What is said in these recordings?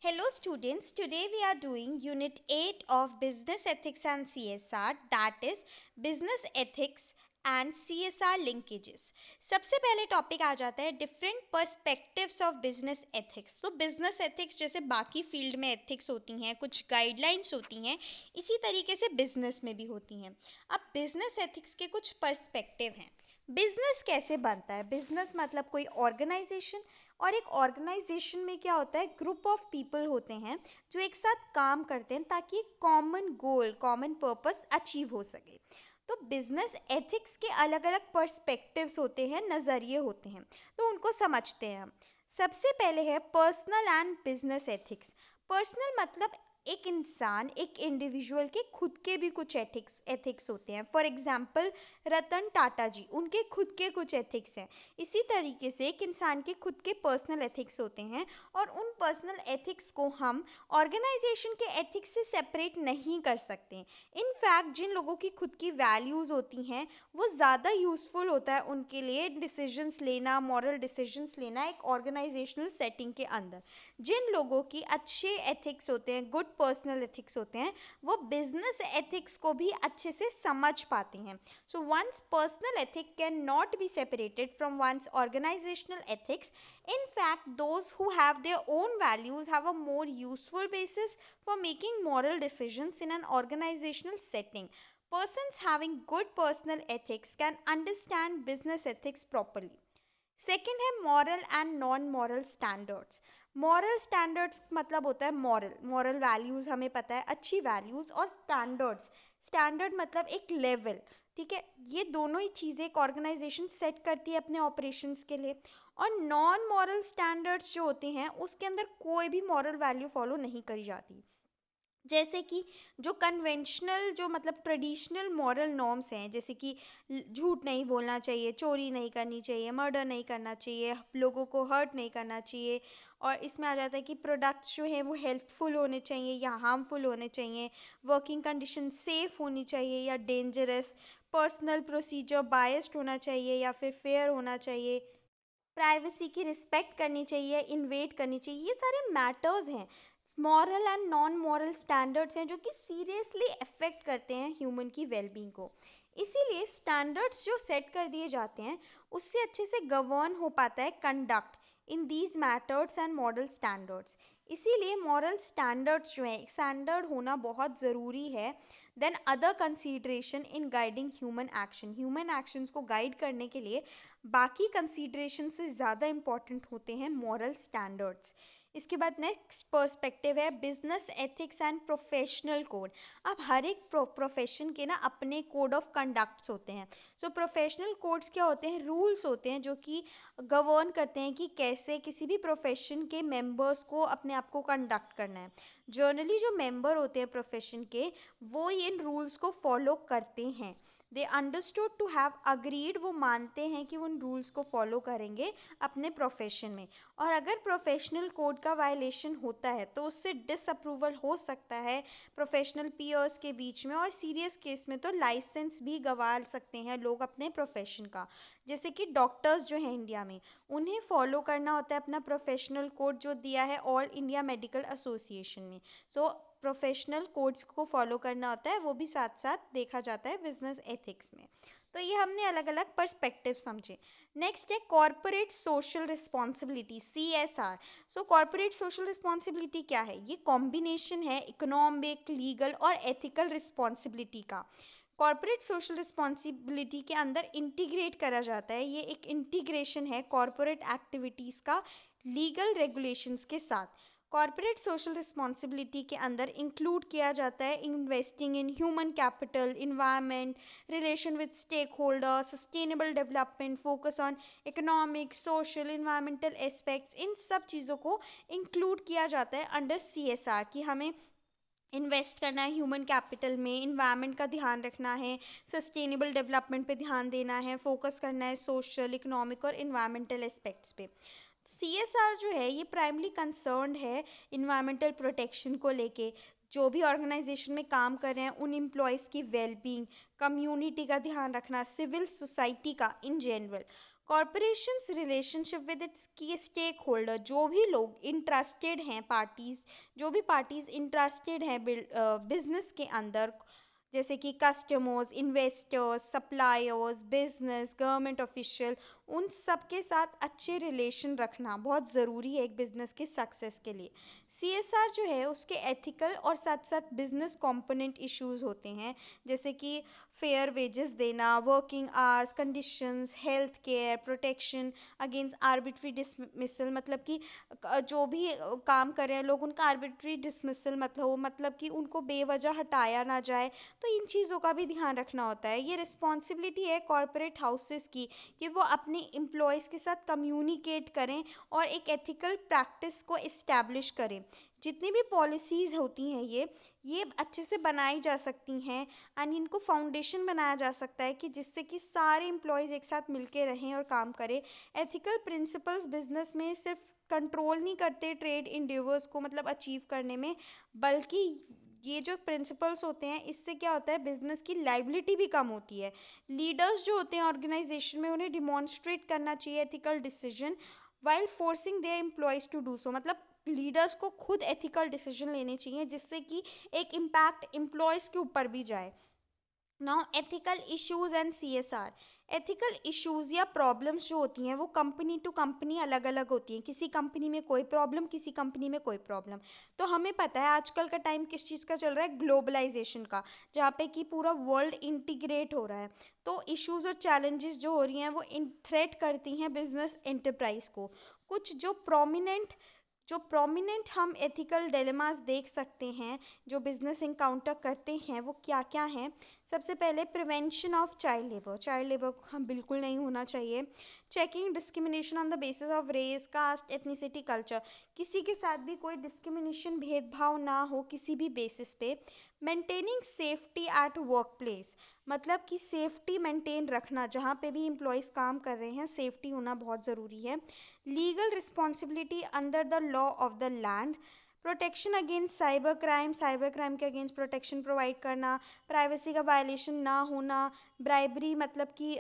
Hello students, today we are doing Unit 8 of Business Ethics and CSR, that is Business Ethics and CSR linkages. सबसे पहले topic आ जाता है different perspectives of business ethics. तो business ethics जैसे बाकी field में ethics होती हैं, कुछ गाइडलाइंस होती हैं, इसी तरीके से बिजनेस में भी होती हैं। अब बिजनेस एथिक्स के कुछ पर्सपेक्टिव हैं। बिजनेस कैसे बनता है? बिजनेस मतलब कोई ऑर्गेनाइजेशन, और एक ऑर्गेनाइजेशन में क्या होता है, ग्रुप ऑफ पीपल होते हैं जो एक साथ काम करते हैं ताकि common goal, common purpose achieve हो सके। तो बिजनेस एथिक्स के अलग अलग पर्सपेक्टिव्स होते हैं, नज़रिए होते हैं, तो उनको समझते हैं हम। सबसे पहले है personal and business ethics. Personal मतलब एक इंसान, एक इंडिविजुअल के खुद के भी कुछ एथिक्स होते हैं। फॉर एग्जाम्पल रतन टाटा जी, उनके खुद के कुछ एथिक्स हैं। इसी तरीके से एक इंसान के खुद के पर्सनल एथिक्स होते हैं, और उन पर्सनल एथिक्स को हम ऑर्गेनाइजेशन के एथिक्स से सेपरेट नहीं कर सकते। इनफैक्ट जिन लोगों की खुद की वैल्यूज़ होती हैं, वो ज़्यादा यूज़फुल होता है उनके लिए डिसीजंस लेना, मॉरल डिसीजंस लेना एक ऑर्गेनाइजेशनल सेटिंग के अंदर। जिन लोगों की अच्छे एथिक्स होते हैं, गुड पर्सनल एथिक्स होते हैं, वो बिजनेस एथिक्स को भी अच्छे से समझ पाते हैं। So one's personal ethic can not be separated from one's organisational ethics. In fact, those who have their own values have a more useful basis for making moral decisions in an organizational setting. Persons having good personal ethics can understand business ethics properly. Second है moral and non moral standards. Moral standards मतलब होता है moral, moral values हमें पता है, अच्छी values, और standards, standard मतलब एक लेवल। ठीक है, ये दोनों ही चीज़ें एक ऑर्गेनाइजेशन सेट करती है अपने ऑपरेशंस के लिए। और नॉन मॉरल स्टैंडर्ड्स जो होते हैं उसके अंदर कोई भी मॉरल वैल्यू फॉलो नहीं करी जाती। जैसे कि जो कन्वेंशनल, जो मतलब ट्रेडिशनल मॉरल नॉर्म्स हैं, जैसे कि झूठ नहीं बोलना चाहिए, चोरी नहीं करनी चाहिए, मर्डर नहीं करना चाहिए, लोगों को हर्ट नहीं करना चाहिए, और इसमें आ जाता है कि प्रोडक्ट्स जो हैं वो हेल्थफुल होने चाहिए या हार्मफुल होने चाहिए, वर्किंग कंडीशन सेफ होनी चाहिए या डेंजरस, पर्सनल प्रोसीजर बायस्ड होना चाहिए या फिर फेयर होना चाहिए, प्राइवेसी की रिस्पेक्ट करनी चाहिए, इन्वेट करनी चाहिए, ये सारे मैटर्स हैं, moral and non moral standards हैं जो कि सीरियसली अफेक्ट करते हैं ह्यूमन की वेलबींग को। इसीलिए स्टैंडर्ड्स जो सेट कर दिए जाते हैं उससे अच्छे से गवर्न हो पाता है conduct in these matters and moral standards. इसीलिए मॉरल स्टैंडर्ड्स जो हैं, स्टैंडर्ड होना बहुत ज़रूरी है than other consideration in guiding human action. Human actions को गाइड करने के लिए बाकी कंसीडरेशन से ज़्यादा इम्पॉर्टेंट होते हैं मॉरल स्टैंडर्ड्स। इसके बाद नेक्स्ट पर्सपेक्टिव है business ethics and professional code. अब हर एक प्रोफेशन के ना अपने कोड ऑफ कंडक्ट्स होते हैं। सो प्रोफेशनल कोड्स क्या होते हैं? रूल्स होते हैं जो कि गवर्न करते हैं कि कैसे किसी भी प्रोफेशन के मेंबर्स को अपने आप को कंडक्ट करना है। जनरली जो मेंबर होते हैं प्रोफेशन के, वो इन रूल्स को फॉलो करते हैं। They understood to have agreed, वो मानते हैं कि वो उन रूल्स को फॉलो करेंगे अपने प्रोफेशन में। और अगर प्रोफेशनल कोड का वायलेशन होता है तो उससे डिसअप्रूवल हो सकता है प्रोफेशनल पीयर्स के बीच में, और सीरियस केस में तो लाइसेंस भी गंवा सकते हैं लोग अपने प्रोफेशन का। जैसे कि डॉक्टर्स जो हैं इंडिया में, उन्हें फॉलो करना होता है अपना प्रोफेशनल कोड जो दिया है ऑल इंडिया मेडिकल एसोसिएशन ने। सो प्रोफेशनल कोड्स को फॉलो करना होता है, वो भी साथ साथ देखा जाता है बिजनेस एथिक्स में। तो ये हमने अलग अलग पर्सपेक्टिव समझे। नेक्स्ट है कॉर्पोरेट सोशल रिस्पॉन्सिबिलिटी, CSR। सो कॉर्पोरेट सोशल रिस्पॉन्सिबिलिटी क्या है? ये कॉम्बिनेशन है इकोनॉमिक, लीगल और एथिकल रिस्पॉन्सिबिलिटी का। कॉर्पोरेट सोशल रिस्पॉन्सिबिलिटी के अंदर इंटीग्रेट करा जाता है, ये एक इंटीग्रेशन है कॉर्पोरेट एक्टिविटीज़ का लीगल रेगुलेशंस के साथ। कॉर्पोरेट सोशल रिस्पॉन्सिबिलिटी के अंदर इंक्लूड किया जाता है investing in human capital, environment, relation with stakeholder, sustainable development, focus on economic, social, environmental aspects, इन सब चीज़ों को इंक्लूड किया जाता है अंडर CSR कि हमें इन्वेस्ट करना है ह्यूमन कैपिटल में, इन्वायरमेंट का ध्यान रखना है, सस्टेनेबल डेवलपमेंट पे ध्यान देना है, फोकस करना है सोशल, इकोनॉमिक और इन्वायरमेंटल एस्पेक्ट्स पे। CSR जो है ये प्राइमली कंसर्न्ड है इन्वायरमेंटल प्रोटेक्शन को लेके। जो भी ऑर्गेनाइजेशन में काम कर रहे हैं उन एम्प्लॉयज़ की वेलबींग, कम्युनिटी का ध्यान रखना, सिविल सोसाइटी का in general. Corporations relationship with its की स्टेक होल्डर, जो भी लोग इंटरेस्टेड हैं, पार्टीज, जो भी पार्टीज इंटरेस्टेड हैं बिजनेस के अंदर, जैसे कि customers, investors, suppliers, business, government official, उन सब के साथ अच्छे रिलेशन रखना बहुत ज़रूरी है एक बिजनेस के सक्सेस के लिए। सीएसआर जो है उसके एथिकल और साथ साथ बिजनेस कंपोनेंट इश्यूज होते हैं, जैसे कि फेयर वेजेस देना, working hours conditions, health care, protection against arbitrary dismissal, मतलब कि जो भी काम कर रहे हैं लोग उनका आर्बिट्री डिसमिसल मतलब कि उनको बेवजह हटाया ना जाए। तो इन चीज़ों का भी ध्यान रखना होता है। ये रिस्पॉन्सिबिलिटी है कॉरपोरेट हाउसेस की कि वो अपने एम्प्लॉयज़ के साथ कम्युनिकेट करें और एक एथिकल प्रैक्टिस को इस्टेब्लिश करें। जितनी भी पॉलिसीज़ होती हैं ये अच्छे से बनाई जा सकती हैं एंड इनको फाउंडेशन बनाया जा सकता है कि जिससे कि सारे एम्प्लॉयज़ एक साथ मिलके रहें और काम करें। एथिकल प्रिंसिपल्स बिजनेस में सिर्फ कंट्रोल नहीं करते ट्रेड इंडिवर्स को मतलब अचीव करने में, बल्कि ये जो प्रिंसिपल्स होते हैं इससे क्या होता है, बिजनेस की लाइबिलिटी भी कम होती है। लीडर्स जो होते हैं ऑर्गेनाइजेशन में उन्हें डिमॉन्स्ट्रेट करना चाहिए ethical decision while forcing their employees to do so, मतलब लीडर्स को खुद एथिकल डिसीजन लेने चाहिए जिससे कि एक इम्पैक्ट एम्प्लॉयज़ के ऊपर भी जाए। Now ethical issues and CSR. Ethical issues या प्रॉब्लम्स जो होती हैं वो कंपनी टू कंपनी अलग अलग होती हैं, किसी कंपनी में कोई प्रॉब्लम, किसी कंपनी में कोई प्रॉब्लम। तो हमें पता है आजकल का टाइम किस चीज़ का चल रहा है, ग्लोबलाइजेशन का, जहाँ पे कि पूरा वर्ल्ड इंटीग्रेट हो रहा है। तो इश्यूज और चैलेंजेस जो हो रही हैं वो इन थ्रेट करती हैं बिजनेस एंटरप्राइज को। कुछ जो प्रोमिनेंट हम एथिकल डिलेमास देख सकते हैं जो बिजनेस इनकाउंटर करते हैं वो क्या क्या हैं। सबसे पहले प्रिवेंशन ऑफ चाइल्ड लेबर को हम बिल्कुल नहीं होना चाहिए। Checking discrimination on the basis of race, caste, ethnicity, culture, किसी के साथ भी कोई डिस्क्रिमिनेशन, भेदभाव ना हो किसी भी बेसिस पे। Maintaining safety at work place, मतलब कि सेफ्टी मेंटेन रखना, जहाँ पे भी एम्प्लॉयज़ काम कर रहे हैं सेफ्टी होना बहुत ज़रूरी है। Legal responsibility under the law of the land, protection against cyber crime के अगेंस्ट प्रोटेक्शन प्रोवाइड करना, प्राइवेसी का वायलेशन ना होना, ब्राइबरी मतलब कि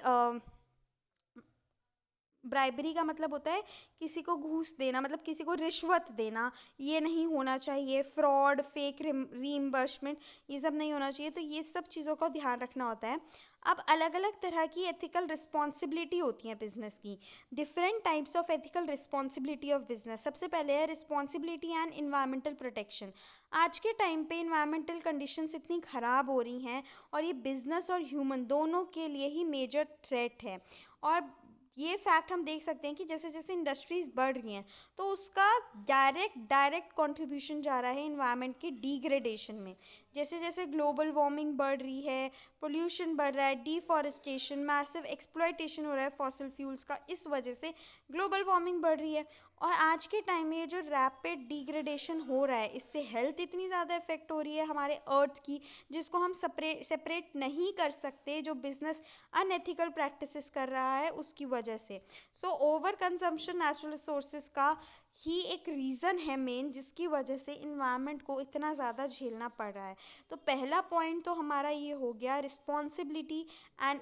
ब्राइबरी का मतलब होता है किसी को घूस देना, मतलब किसी को रिश्वत देना, ये नहीं होना चाहिए। फ्रॉड, फेक रीइंबर्समेंट, ये सब नहीं होना चाहिए। तो ये सब चीज़ों का ध्यान रखना होता है। अब अलग अलग तरह की एथिकल रिस्पॉन्सिबिलिटी होती हैं बिजनेस की, different types of ethical responsibility of business. सबसे पहले है रिस्पॉन्सिबिलिटी एंड इन्वायरमेंटल प्रोटेक्शन। आज के टाइम पे इन्वायरमेंटल कंडीशंस इतनी ख़राब हो रही हैं और ये बिजनेस और ह्यूमन दोनों के लिए ही मेजर थ्रेट है। और ये फैक्ट हम देख सकते हैं कि जैसे जैसे इंडस्ट्रीज बढ़ रही हैं तो उसका डायरेक्ट कंट्रीब्यूशन जा रहा है इन्वायरमेंट के डिग्रेडेशन में। जैसे जैसे ग्लोबल वार्मिंग बढ़ रही है, पोल्यूशन बढ़ रहा है, डिफॉरेस्टेशन, मैसिव एक्सप्लॉयटेशन हो रहा है फॉसिल फ्यूल्स का, इस वजह से ग्लोबल वार्मिंग बढ़ रही है। और आज के टाइम में ये जो रैपिड डिग्रेडेशन हो रहा है इससे हेल्थ इतनी ज़्यादा इफेक्ट हो रही है हमारे अर्थ की, जिसको हम सेपरेट नहीं कर सकते, जो बिजनेस अनएथिकल प्रैक्टिसेस कर रहा है उसकी वजह से। So over consumption natural resources का ही एक रीज़न है मेन, जिसकी वजह से इन्वायरमेंट को इतना ज़्यादा झेलना पड़ रहा है। तो पहला पॉइंट तो हमारा ये हो गया रिस्पॉन्सिबिलिटी एंड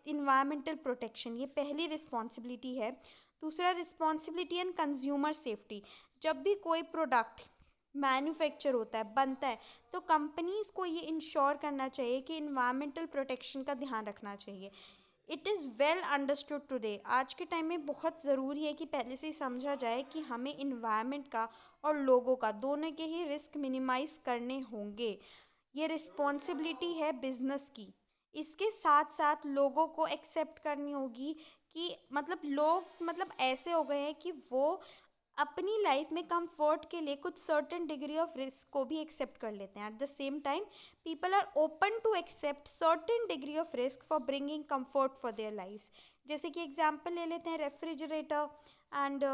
इन्वायरमेंटल प्रोटेक्शन, ये पहली रिस्पॉन्सिबिलिटी है। दूसरा रिस्पॉन्सिबिलिटी एंड कंज्यूमर सेफ्टी। जब भी कोई प्रोडक्ट मैन्युफैक्चर होता है, बनता है, तो कंपनीज़ को ये इंश्योर करना चाहिए कि इन्वायरमेंटल प्रोटेक्शन का ध्यान रखना चाहिए। It is well understood today, आज के टाइम में बहुत ज़रूरी है कि पहले से ही समझा जाए कि हमें इन्वायरमेंट का और लोगों का दोनों के ही रिस्क मिनिमाइज करने होंगे। ये रिस्पॉन्सिबिलिटी है बिजनेस की। इसके साथ साथ लोगों को एक्सेप्ट करनी होगी कि मतलब लोग मतलब ऐसे हो गए हैं कि वो अपनी लाइफ में कंफर्ट के लिए कुछ सर्टेन डिग्री ऑफ रिस्क को भी एक्सेप्ट कर लेते हैं। At the same time people are open to accept certain degree of risk for bringing comfort for their lifes. जैसे कि एग्जांपल ले लेते हैं रेफ्रिजरेटर एंड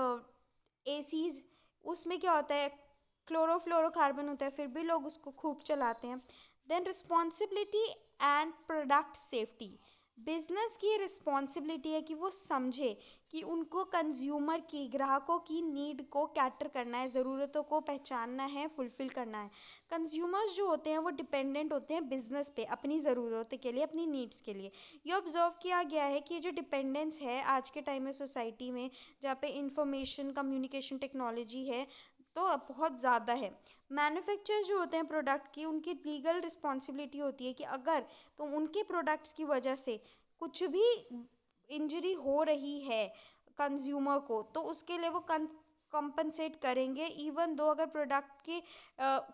एसीज, उसमें क्या होता है, क्लोरोफ्लोरोकार्बन होता है, फिर भी लोग उसको खूब चलाते हैं। Then responsibility and product safety, business की रिस्पॉन्सिबिलिटी है कि वो समझे कि उनको कंज्यूमर की, ग्राहकों की नीड को कैटर करना है, ज़रूरतों को पहचानना है, फुलफ़िल करना है। कंज्यूमर्स जो होते हैं वो डिपेंडेंट होते हैं बिजनेस पे अपनी ज़रूरतों के लिए, अपनी नीड्स के लिए। ये ऑब्जर्व किया गया है कि ये जो डिपेंडेंस है आज के टाइम में सोसाइटी में, जहाँ पे इंफॉर्मेशन कम्युनिकेशन टेक्नोलॉजी है, तो बहुत ज़्यादा है। मैन्युफैक्चरर जो होते हैं प्रोडक्ट की, उनकी लीगल रिस्पॉन्सिबिलिटी होती है कि अगर तो उनके प्रोडक्ट्स की वजह से कुछ भी इंजरी हो रही है कंज्यूमर को, तो उसके लिए वो कंपनसेट करेंगे, इवन दो अगर प्रोडक्ट की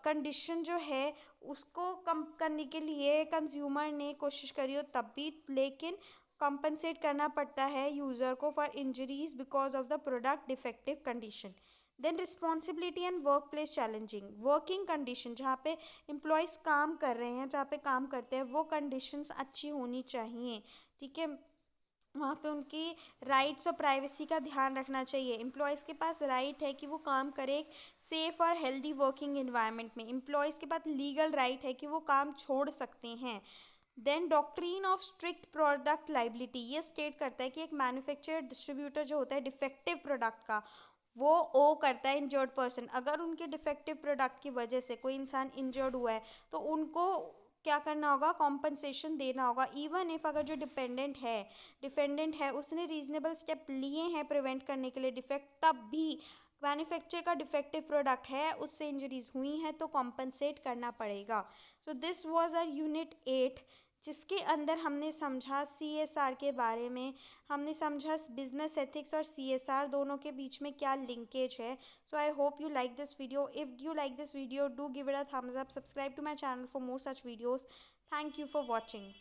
कंडीशन जो है उसको कम करने के लिए कंज्यूमर ने कोशिश करी हो तब भी, लेकिन कंपनसेट करना पड़ता है यूज़र को for injuries because of the product defective condition. Then responsibility and work place challenging, working condition, जहाँ पे एम्प्लॉयज़ काम कर रहे हैं, जहाँ पे काम करते हैं, वो कंडीशंस अच्छी होनी चाहिए। ठीक है, वहाँ पे उनकी राइट्स और प्राइवेसी का ध्यान रखना चाहिए। एम्प्लॉयज़ के पास राइट है कि वो काम करे एक सेफ़ और हेल्दी वर्किंग इन्वायरमेंट में। एम्प्लॉयज़ के पास लीगल राइट है कि वो काम छोड़ सकते हैं। Then doctrine of strict product liability, ये स्टेट करता है कि एक मैन्युफैक्चरर डिस्ट्रीब्यूटर जो होता है डिफेक्टिव प्रोडक्ट का, वो ओ करता है इंजर्ड पर्सन। अगर उनके डिफेक्टिव प्रोडक्ट की वजह से कोई इंसान इंजर्ड हुआ है तो उनको क्या करना होगा, कॉम्पनसेशन देना होगा। इवन इफ अगर जो डिफेंडेंट है उसने रीजनेबल स्टेप लिए हैं प्रिवेंट करने के लिए डिफेक्ट, तब भी मैन्युफैक्चर का डिफेक्टिव प्रोडक्ट है, उससे इंजरीज हुई हैं तो कॉम्पनसेट करना पड़ेगा। So this was our unit 8, जिसके अंदर हमने समझा सीएसआर के बारे में। हमने समझा बिजनेस एथिक्स और सीएसआर दोनों के बीच में क्या लिंकेज है। So I hope you like this video. If you like this video, do give it a thumbs up, subscribe to my channel for more such videos. Thank you for watching.